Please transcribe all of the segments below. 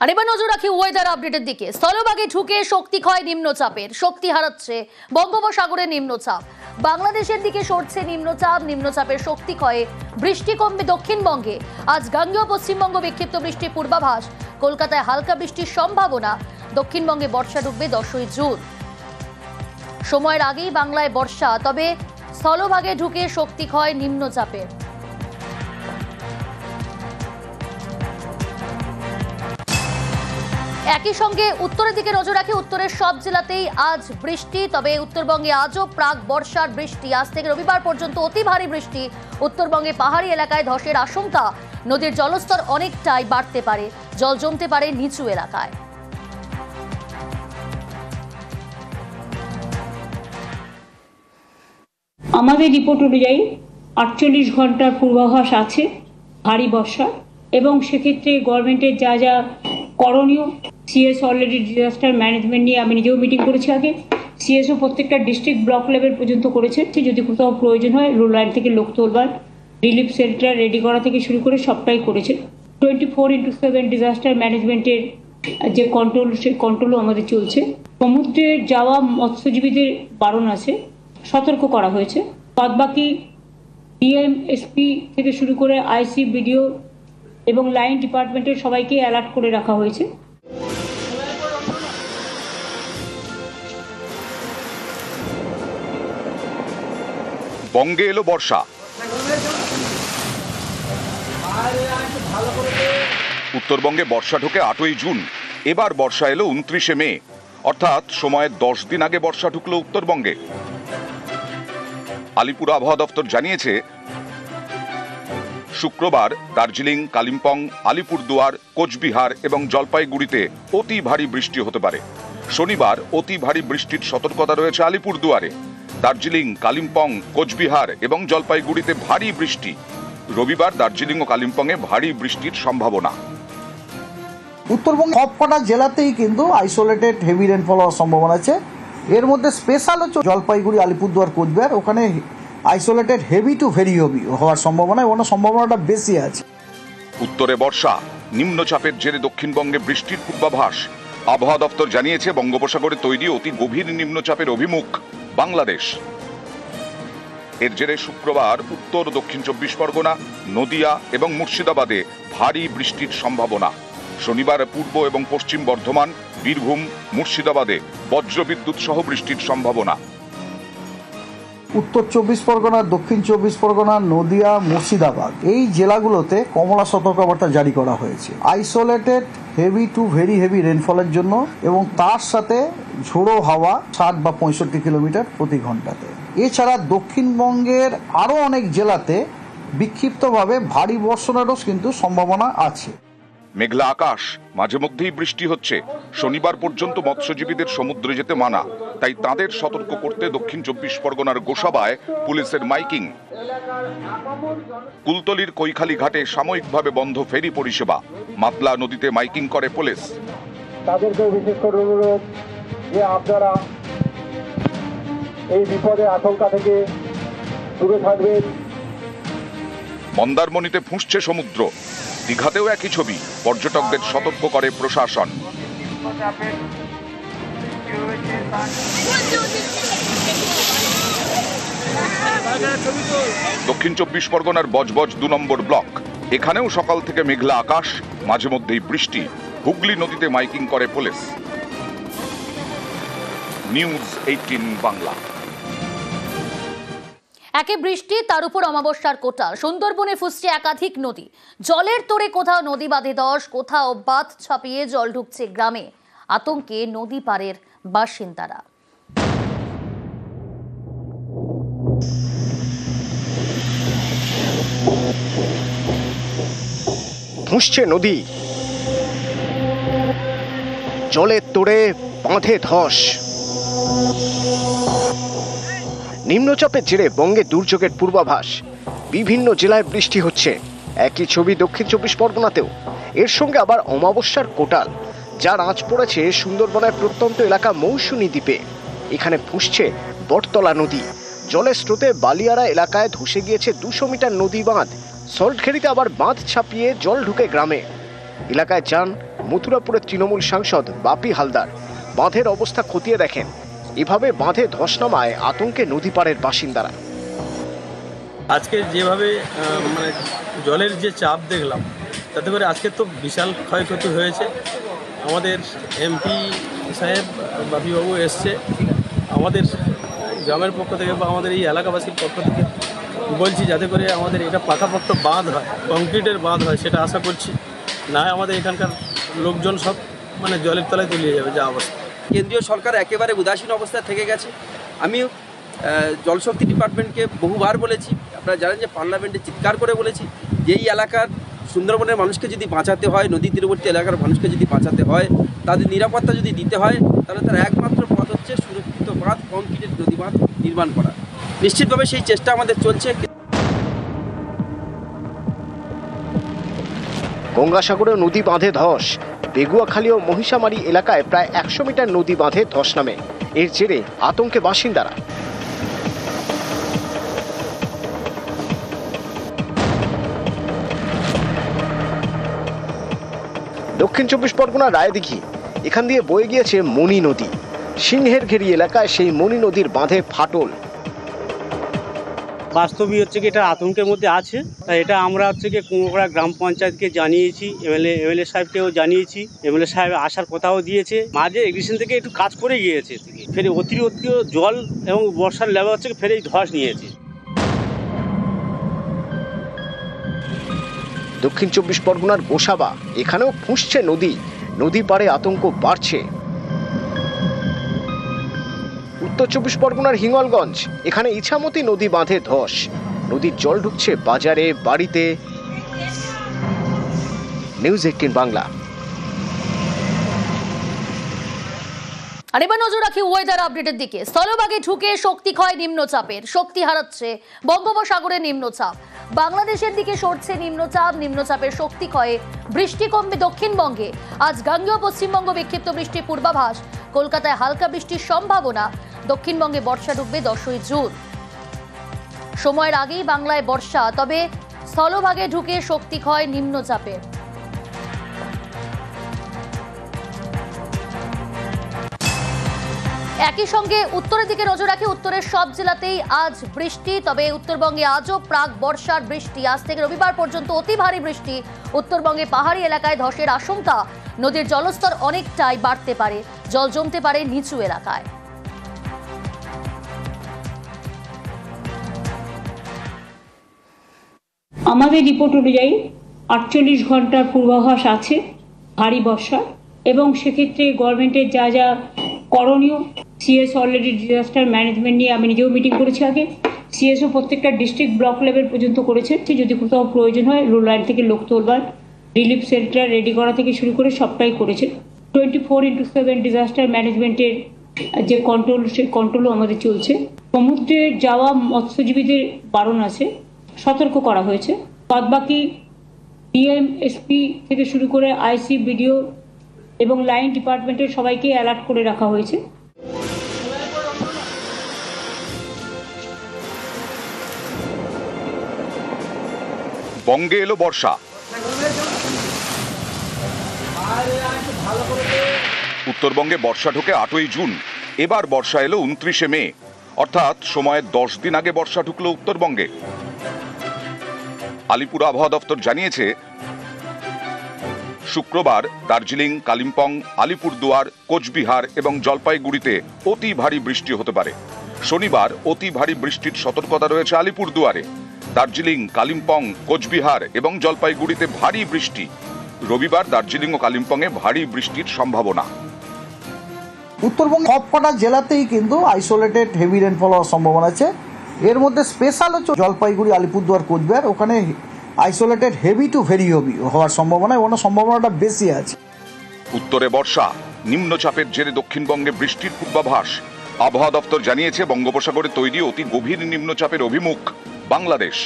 আর এবার নজর রাখি ওয়েদার আপডেটের দিকে। স্থলভাগে ঢুকে শক্তি ক্ষয় নিম্নচাপের, শক্তি হারাচ্ছে বঙ্গোপসাগরের নিম্নচাপ। বাংলাদেশের দিকে সরছে নিম্নচাপ, নিম্নচাপের শক্তি ক্ষয়ে বৃষ্টি কমবে দক্ষিণবঙ্গে। আজ গাঙ্গেয় পশ্চিমবঙ্গ বিক্ষিপ্ত বৃষ্টির পূর্বাভাস। কলকাতায় হালকা বৃষ্টির সম্ভাবনা। দক্ষিণবঙ্গে বর্ষা ঢুকবে 10ই জুন। সময়ের আগেই বাংলায় বর্ষা, তবে স্থলভাগে ঢুকে শক্তি ক্ষয় নিম্নচাপের। একই সঙ্গে উত্তরের দিকে নজর রাখি। উত্তরের সব জেলাতেই আজ বৃষ্টি, তবে উত্তরবঙ্গে আজও প্রাক বর্ষার বৃষ্টি। আজ থেকে রবিবার পর্যন্ত অতি ভারী বৃষ্টি। উত্তরবঙ্গে পাহাড়ি এলাকায় ধসের আশঙ্কা। নদীর জলস্তর অনেকটাই বাড়তে পারে, জল জমতে পারে নিচু এলাকায়। আমাদের রিপোর্ট অনুযায়ী 48 ঘন্টার পূর্বাভাস আছে ভারী বর্ষা, এবং সেক্ষেত্রে গভর্নমেন্টের যা যা করণীয়, সিএস অলরেডি ডিজাস্টার ম্যানেজমেন্ট নিয়ে আমি নিজেও মিটিং করেছি আগে। সিএসও প্রত্যেকটা ডিস্ট্রিক্ট ব্লক লেভেল পর্যন্ত করেছে। যদি কোথাও প্রয়োজন হয় রুল লাইন থেকে লোক তোলবার, রিলিফ সেন্টার রেডি করা থেকে শুরু করে সবটাই করেছে। 24x7 ডিজাস্টার ম্যানেজমেন্টের যে কন্ট্রোল, সেই কন্ট্রোলও আমাদের চলছে। সমুদ্রে যাওয়া মৎস্যজীবীদের বারণ আছে, সতর্ক করা হয়েছে। বাদবাকি ডিএম, এসপি থেকে শুরু করে আইসি, বিডিও এবং লাইন ডিপার্টমেন্টের সবাইকে অ্যালার্ট করে রাখা হয়েছে। বঙ্গে এলো বর্ষা। উত্তরবঙ্গে বর্ষা ঢোকে 8ই জুন। এবার বর্ষা এলো 29শে মে, অর্থাৎ সময়ের 10 দিন আগে বর্ষা ঢুকলো উত্তরবঙ্গে। আলিপুর আবহাওয়া দপ্তর জানিয়েছে, শুক্রবার দার্জিলিং, কালিম্পং, আলিপুরদুয়ার, কোচবিহার এবং জলপাইগুড়িতে অতি ভারী বৃষ্টি হতে পারে। শনিবার অতি ভারী বৃষ্টির সতর্কতা রয়েছে আলিপুরদুয়ারে। দার্জিলিং, কালিম্পং, কোচবিহার এবং জলপাইগুড়িতে ভারী বৃষ্টি। রবিবার দার্জিলিং ও কালিম্পংয়ে ভারী বৃষ্টির সম্ভাবনা। উত্তরবঙ্গ সবকটা জেলাতেই কিন্তু আইসোলেটেড হেভি রেনফল হওয়ার সম্ভাবনা আছে। এর মধ্যে স্পেশাল হচ্ছে জলপাইগুড়ি, আলিপুরদুয়ার, কোচবিহার, ওখানে isolated heavy to very heavy হওয়ার সম্ভাবনা, এবং সম্ভাবনাটা বেশি আছে। উত্তরে বর্ষা, নিম্নচাপের জেরে দক্ষিণবঙ্গে বৃষ্টির পূর্বাভাস। আবহাওয়া দপ্তর জানিয়েছে, বঙ্গোপসাগরে তৈরি অতি গভীর নিম্নচাপের অভিমুখ বাংলাদেশ। এর জেরে শুক্রবার উত্তর দক্ষিণ 24 পরগনা, নদিয়া এবং মুর্শিদাবাদে ভারী বৃষ্টির সম্ভাবনা। শনিবার পূর্ব এবং পশ্চিম বর্ধমান, বীরভূম, মুর্শিদাবাদে বজ্রবিদ্যুৎ সহ বৃষ্টির সম্ভাবনা। উত্তর 24 পরগনা, দক্ষিণ 24 পরগনা, নদিয়া, মুর্শিদাবাদ এই জেলাগুলোতে কমলা সতর্কবার্তা জারি করা হয়েছে isolated heavy to very heavy রেনফলের জন্য, এবং তার সাথে ঝোড়ো হাওয়া 60 বা 65 কিলোমিটার প্রতি ঘন্টাতে। এছাড়া দক্ষিণবঙ্গের আরও অনেক জেলাতে বিক্ষিপ্তভাবে ভারী বর্ষণেরও কিন্তু সম্ভাবনা আছে। মেঘলা আকাশ, মাঝে মধ্যেই বৃষ্টি হচ্ছে। শনিবার পর্যন্ত মৎস্যজীবীদের সমুদ্রে যেতে মানা, তাই তাদের সতর্ক করতে দক্ষিণ 24 পরগনার গোসাবায় পুলিশের মাইকিং। কুলতলির কৈখালি ঘাটে সাময়িকভাবে বন্ধ ফেরি পরিষেবা। মাতলা নদীতে মাইকিং করে পুলিশ। তাদেরকে বিশেষ করে অনুরোধ যে আপনারা এই বিপদের আশঙ্কা থেকে দূরে থাকবেন। মন্দারমণিতে ফুঁসছে সমুদ্র। দীঘাতেও একই ছবি, পর্যটকদের সতর্ক করে প্রশাসন। দক্ষিণ 24 পরগনার বজবজ 2 নম্বর ব্লক, এখানেও সকাল থেকে মেঘলা আকাশ, মাঝে মধ্যেই বৃষ্টি। হুগলি নদীতে মাইকিং করে পুলিশ। নিউজ 18 বাংলা। একে বৃষ্টি, তার উপর অমাবস্যার কোটাল। সুন্দরবনে ফুসছে একাধিক নদী। জলের তোড়ে কোথাও নদী বাঁধে ধস, কোথাও বাঁধ ছাপিয়ে জল ঢুকছে গ্রামে। আতঙ্কে নদী পাড়ের বাসিন্দারা। ফুঁসছে নদী, জলের তোড়ে বাঁধে ধস। নিম্নচাপের জেরে বঙ্গে দুর্যোগের পূর্বাভাস। বিভিন্ন জেলায় বৃষ্টি হচ্ছে। একই ছবি দক্ষিণ 24 পরগনাতেও। এর সঙ্গে আবার অমাবস্যার কোটাল, যার আঁচ পড়েছে সুন্দরবনের প্রত্যন্ত এলাকা মৌসুমী দ্বীপে। এখানে ফুঁসছে বটতলা নদী। জলের স্রোতে বালিয়াড়া এলাকায় ধসে গিয়েছে 200 মিটার নদী বাঁধ। সল্টখেড়িতে আবার বাঁধ ছাপিয়ে জল ঢুকে গ্রামে। এলাকায় যান মথুরাপুরের তৃণমূল সাংসদ বাপি হালদার বাঁধের অবস্থা খতিয়ে দেখেন। এভাবে বাঁধে ধস নামায় আতঙ্কে নদী পাড়ের বাসিন্দারা। আজকে যেভাবে মানে জলের যে চাপ দেখলাম, তাতে করে আজকে তো বিশাল ক্ষয়ক্ষতি হয়েছে। আমাদের এমপি সাহেব বাপিবাবু এসছে, আমাদের গ্রামের পক্ষ থেকে বা আমাদের এই এলাকাবাসীর পক্ষ থেকে বলছি যাতে করে আমাদের এটা পাকাপোক্ত বাঁধ হয়, কংক্রিটের বাঁধ হয়, সেটা আশা করছি। না হয় আমাদের এখানকার লোকজন সব মানে জলের তলায় তলিয়ে যাবে যা অবস্থা। কেন্দ্রীয় সরকার একেবারে উদাসীন অবস্থায় থেকে গেছে। আমি জলশক্তি ডিপার্টমেন্টকে বহুবার বলেছি, আপনারা জানেন যে পার্লামেন্টে চিৎকার করে বলেছি যে এই এলাকার সুন্দরবনের মানুষকে যদি বাঁচাতে হয়, নদী তীরবর্তী এলাকার মানুষকে যদি বাঁচাতে হয়, তাদের নিরাপত্তা যদি দিতে হয়, তাহলে তার একমাত্র পথ হচ্ছে সুরক্ষিত বাঁধ, কংক্রিটের নদী বাঁধ নির্মাণ করা। নিশ্চিতভাবে সেই চেষ্টা আমাদের চলছে। গঙ্গাসাগরে নদী বাঁধে ধস। বেগুয়াখালী ও মহিষামারী এলাকায় প্রায় 100 মিটার নদী বাঁধে ধস নামে। এর জেরে আতঙ্কে বাসিন্দারা। দক্ষিণ 24 পরগনার রায়দিঘি, এখান দিয়ে বয়ে গিয়েছে মণি নদী। সিংহের ঘেরি এলাকায় সেই মণি নদীর বাঁধে ফাটল। বাস্তবই হচ্ছে কি এটা আতঙ্কের মধ্যে আছে। তাই এটা আমরা হচ্ছে কি কুমোরপাড়া গ্রাম পঞ্চায়েতকে জানিয়েছি, এমএলএ সাহেবকেও জানিয়েছি। এমএলএ সাহেব আসার কথাও দিয়েছে। মাঝে এগ্রিশন থেকে একটু কাজ করে গিয়েছে, ফের অতিরিক্ত জল এবং বর্ষার লেভেল হচ্ছে ফের এই ধস নিয়েছে। দক্ষিণ 24 পরগনার গোসাবা, এখানেও ফুঁসছে নদী। নদী পাড়ে আতঙ্ক বাড়ছে। উত্তর 24 পরগনার হিঙ্গলগঞ্জ, এখানে ইছামতি নদী বাঁধে ধস। নদীর জল ঢুকছে বাজারে, বাড়িতে। নিউজ 18 বাংলা। আর এবার নজর রাখি ওয়েদার আপডেটের দিকে। স্থলভাগে ঢুকে শক্তি ক্ষয় নিম্নচাপের, শক্তি হারাচ্ছে বঙ্গোপসাগরের নিম্নচাপ। বাংলাদেশের দিকে সরছে নিম্নচাপ, নিম্নচাপের শক্তি ক্ষয়ে বৃষ্টি কমবে দক্ষিণবঙ্গে। আজ গাঙ্গেয় পশ্চিমবঙ্গ বিক্ষিপ্ত বৃষ্টির পূর্বাভাস। কলকাতায় হালকা বৃষ্টির সম্ভাবনা। দক্ষিণবঙ্গে বর্ষা ঢুকবে 10ই জুন। সময়ের আগেই বাংলায় বর্ষা, তবে স্থলভাগে ঢুকে শক্তি ক্ষয় নিম্নচাপের। একই সঙ্গে উত্তরের দিকে নজর রাখি। উত্তরের সব জেলাতেই আজ বৃষ্টি, তবে উত্তরবঙ্গে আজও প্রাক বর্ষার বৃষ্টি। আজ থেকে রবিবার পর্যন্ত অতি ভারী বৃষ্টি। উত্তরবঙ্গে পাহাড়ি এলাকায় ধসের আশঙ্কা। নদীর জলস্তর অনেকটাই বাড়তে পারে, জল জমতে পারে নিচু এলাকায়। আমাদের রিপোর্ট অনুযায়ী 48 ঘন্টার পূর্বাভাস আছে ভারী বর্ষা, এবং সেক্ষেত্রে গভর্নমেন্টের যা যা করণীয়, সিএস অলরেডি ডিজাস্টার ম্যানেজমেন্ট নিয়ে আমি নিজেও মিটিং করেছি আগে। সিএসও প্রত্যেকটা ডিস্ট্রিক্ট ব্লক লেভেল পর্যন্ত করেছে। যদি কোথাও প্রয়োজন হয় রুল লাইন থেকে লোক তোলবার, রিলিফ সেন্টার রেডি করা থেকে শুরু করে সবটাই করেছে। 24x7 ডিজাস্টার ম্যানেজমেন্টের যে কন্ট্রোল, সেই কন্ট্রোলও আমাদের চলছে। সমুদ্রে যাওয়া মৎস্যজীবীদের বারণ আছে, সতর্ক করা হয়েছে। বাদবাকি ডিএম, এসপি থেকে শুরু করে আইসি, বিডিও এবং লাইন ডিপার্টমেন্টের সবাইকে অ্যালার্ট করে রাখা হয়েছে। বঙ্গে এলো বর্ষা। উত্তরবঙ্গে বর্ষা ঢোকে 8ই জুন। এবার বর্ষা এলো 29শে মে, অর্থাৎ সময়ের 10 দিন আগে বর্ষা ঢুকলো উত্তরবঙ্গে। আলিপুর আবহাওয়া দপ্তর জানিয়েছে শুক্রবার দার্জিলিং, কালিম্পং, আলিপুরদুয়ার, কোচবিহার এবং জলপাইগুড়িতে অতি ভারী বৃষ্টি হতে পারে। শনিবার অতি ভারী বৃষ্টির সতর্কতা রয়েছে আলিপুরদুয়ারে। দার্জিলিং, কালিম্পং, কোচবিহার এবং জলপাইগুড়িতে ভারী বৃষ্টি। রবিবার দার্জিলিং ও কালিম্পংয়ে ভারী বৃষ্টির সম্ভাবনা। উত্তরবঙ্গ সবকটা জেলাতেই কিন্তু আইসোলেটেড হেভি রেনফল হওয়ার সম্ভাবনা আছে। এর মধ্যে স্পেশাল হচ্ছে জলপাইগুড়ি, আলিপুরদুয়ার, কোচবিহার, ওখানে isolated heavy to very heavy হওয়ার সম্ভাবনা, ওখানে সম্ভাবনাটা বেশি আছে। উত্তরে বর্ষা, নিম্নচাপের জেরে দক্ষিণবঙ্গে বৃষ্টির পূর্বাভাস। আবহাওয়া দপ্তর জানিয়েছে বঙ্গোপসাগরে তৈরি অতি গভীর নিম্নচাপের অভিমুখ বাংলাদেশ।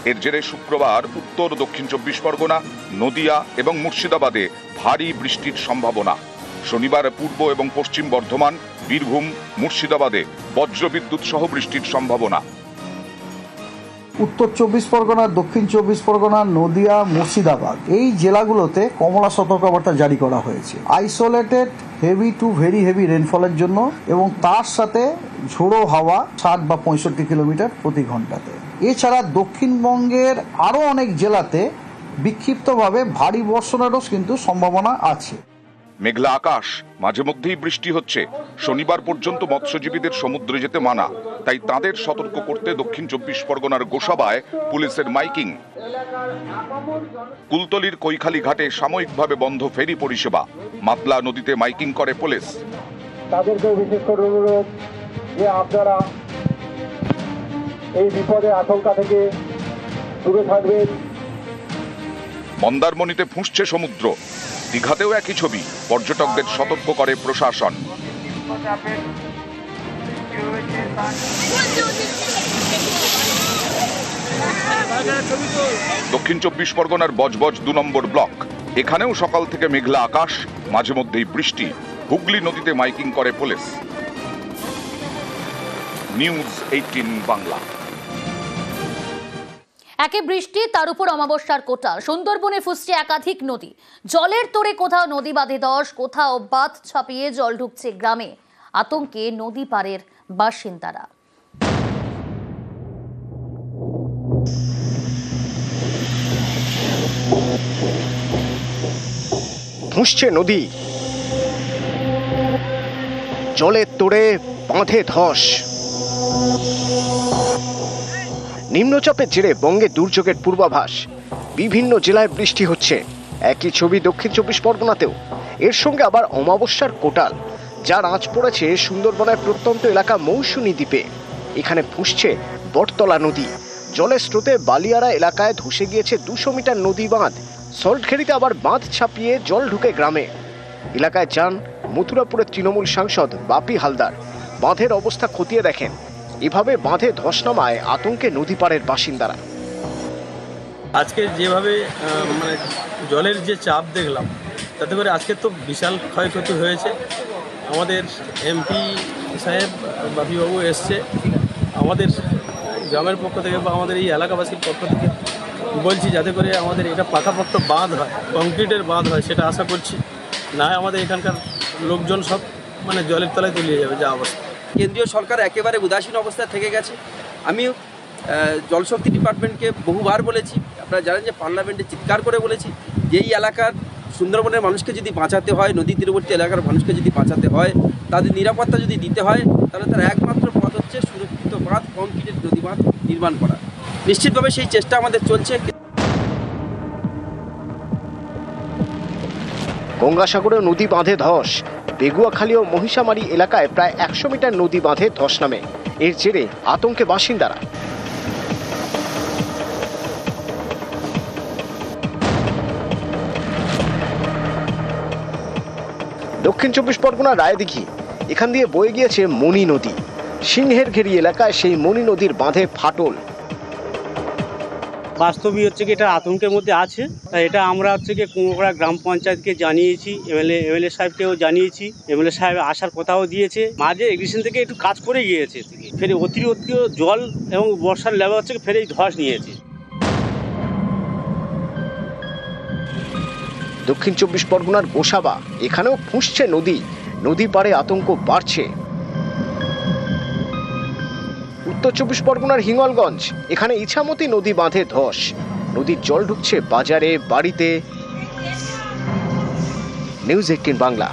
এর জেরে শুক্রবার উত্তর দক্ষিণ 24 পরগনা, নদিয়া এবং মুর্শিদাবাদে ভারী বৃষ্টির সম্ভাবনা। শনিবার পূর্ব এবং পশ্চিম বর্ধমান, বীরভূম, মুর্শিদাবাদে বজ্রবিদ্যুৎ সহ বৃষ্টির সম্ভাবনা। উত্তর 24 পরগনা, দক্ষিণ 24 পরগনা, নদিয়া, মুর্শিদাবাদ এই জেলাগুলোতে কমলা সতর্কবার্তা জারি করা হয়েছে isolated heavy to very heavy রেনফলের জন্য এবং তার সাথে ঝোড়ো হাওয়া 60 বা 65 কিলোমিটার প্রতি ঘন্টাতে। এছাড়া দক্ষিণবঙ্গের আরও অনেক জেলাতে বিক্ষিপ্তভাবে ভারী বর্ষণেরও কিন্তু সম্ভাবনা আছে। মেঘলা আকাশ, মাঝে মধ্যেই বৃষ্টি হচ্ছে। শনিবার পর্যন্ত মৎস্যজীবীদের সমুদ্রে যেতে মানা, তাই তাদের সতর্ক করতে দক্ষিণ 24 পরগনার গোসাবায় পুলিশের মাইকিং। কুলতলির কৈখালি ঘাটে সাময়িকভাবে বন্ধ ফেরি পরিষেবা, মাতলা নদীতে মাইকিং করে পুলিশ। তাদেরকে বিশেষ করে অনুরোধ যে আপনারা এই বিপদের আশঙ্কা থেকে দূরে থাকবেন। মন্দারমণিতে ফুঁসছে সমুদ্র, দীঘাতেও একই ছবি, পর্যটকদের সতর্ক করে প্রশাসন। দক্ষিণ 24 পরগনার বজবজ 2 নম্বর ব্লক, এখানেও সকাল থেকে মেঘলা আকাশ, মাঝে মধ্যেই বৃষ্টি। হুগলি নদীতে মাইকিং করে পুলিশ। নিউজ 18 বাংলা। একে বৃষ্টি, তার উপর অমাবস্যার কোটাল। সুন্দরবনে ফুসছে একাধিক নদী, জলের তোড়ে কোথাও নদী বাঁধে ধস, কোথাও বাঁধ ছাপিয়ে জল ঢুকছে গ্রামে। আতঙ্কে নদী পাড়ের বাসিন্দারা। ফুঁসছে নদী, জলের তোড়ে বাঁধে ধস। নিম্নচাপের জেরে বঙ্গে দুর্যোগের পূর্বাভাস, বিভিন্ন জেলায় বৃষ্টি হচ্ছে। একই ছবি দক্ষিণ 24 পরগনাতেও। এর সঙ্গে আবার অমাবস্যার কোটাল, যার আঁচ পড়েছে সুন্দরবনের প্রত্যন্ত এলাকা মৌসুমী দ্বীপে। এখানে ফুঁসছে বটতলা নদী, জলের স্রোতে বালিয়ারা এলাকায় ধসে গিয়েছে 200 মিটার নদী বাঁধ। সল্টখেরিতে আবার বাঁধ ছাপিয়ে জল ঢুকে গ্রামে। এলাকায় যান মথুরাপুরের তৃণমূল সাংসদ বাপি হালদার, বাঁধের অবস্থা খতিয়ে দেখেন। এভাবে বাঁধে ধস নামায় আতঙ্কে নদী পাড়ের বাসিন্দারা। আজকে যেভাবে মানে জলের যে চাপ দেখলাম, তাতে করে আজকে তো বিশাল ক্ষয়ক্ষতি হয়েছে। আমাদের এমপি সাহেব বাপিবাবু এসছে, আমাদের গ্রামের পক্ষ থেকে বা আমাদের এই এলাকাবাসীর পক্ষ থেকে বলছি যাতে করে আমাদের এটা পাকাপোক্ত বাঁধ হয়, কংক্রিটের বাঁধ হয়, সেটা আশা করছি। না হয় আমাদের এখানকার লোকজন সব মানে জলের তলায় তলিয়ে যাবে যা অবস্থা। কেন্দ্রীয় সরকার একেবারে উদাসীন অবস্থায় থেকে গেছে। আমি জলশক্তি ডিপার্টমেন্টকে বহুবার বলেছি, আপনারা জানেন যে পার্লামেন্টে চিৎকার করে বলেছি যে এই এলাকার সুন্দরবনের মানুষকে যদি বাঁচাতে হয়, নদী তীরবর্তী এলাকার মানুষকে যদি বাঁচাতে হয়, তাদের নিরাপত্তা যদি দিতে হয়, তাহলে তার একমাত্র পথ হচ্ছে সুরক্ষিত বাঁধ, কংক্রিটের নদী বাঁধ নির্মাণ করা। নিশ্চিতভাবে সেই চেষ্টা আমাদের চলছে। গঙ্গাসাগরে নদী বাঁধে ধস, বেগুয়াখালী ও মহিষামারী এলাকায় প্রায় 100 মিটার নদী বাঁধে ধস নামে। এর জেরে আতঙ্কে বাসিন্দারা। দক্ষিণ 24 পরগনার রায়দিঘি, এখান দিয়ে বয়ে গিয়েছে মণি নদী। সিংহের ঘেরি এলাকায় সেই মণি নদীর বাঁধে ফাটল। বাস্তবই হচ্ছে কি এটা আতঙ্কের মধ্যে আছে। তাই এটা আমরা হচ্ছে কি কুমোরপাড়া গ্রাম পঞ্চায়েতকে জানিয়েছি, এমএলএ সাহেবকেও জানিয়েছি। এমএলএ সাহেব আসার কথাও দিয়েছে। মাঝে এগ্রিশন থেকে একটু কাজ করে গিয়েছে, ফের অতিরিক্ত জল এবং বর্ষার লেভেল হচ্ছে ফের এই ধস নিয়েছে। দক্ষিণ 24 পরগনার গোসাবা, এখানেও ফুঁসছে নদী, নদী পাড়ে আতঙ্ক বাড়ছে। উত্তর 24 পরগনার হিঙ্গলগঞ্জ, এখানে ইছামতি নদী বাঁধে ধস, নদীর জল ঢুকছে বাজারে, বাড়িতে। নিউজ 18 বাংলা।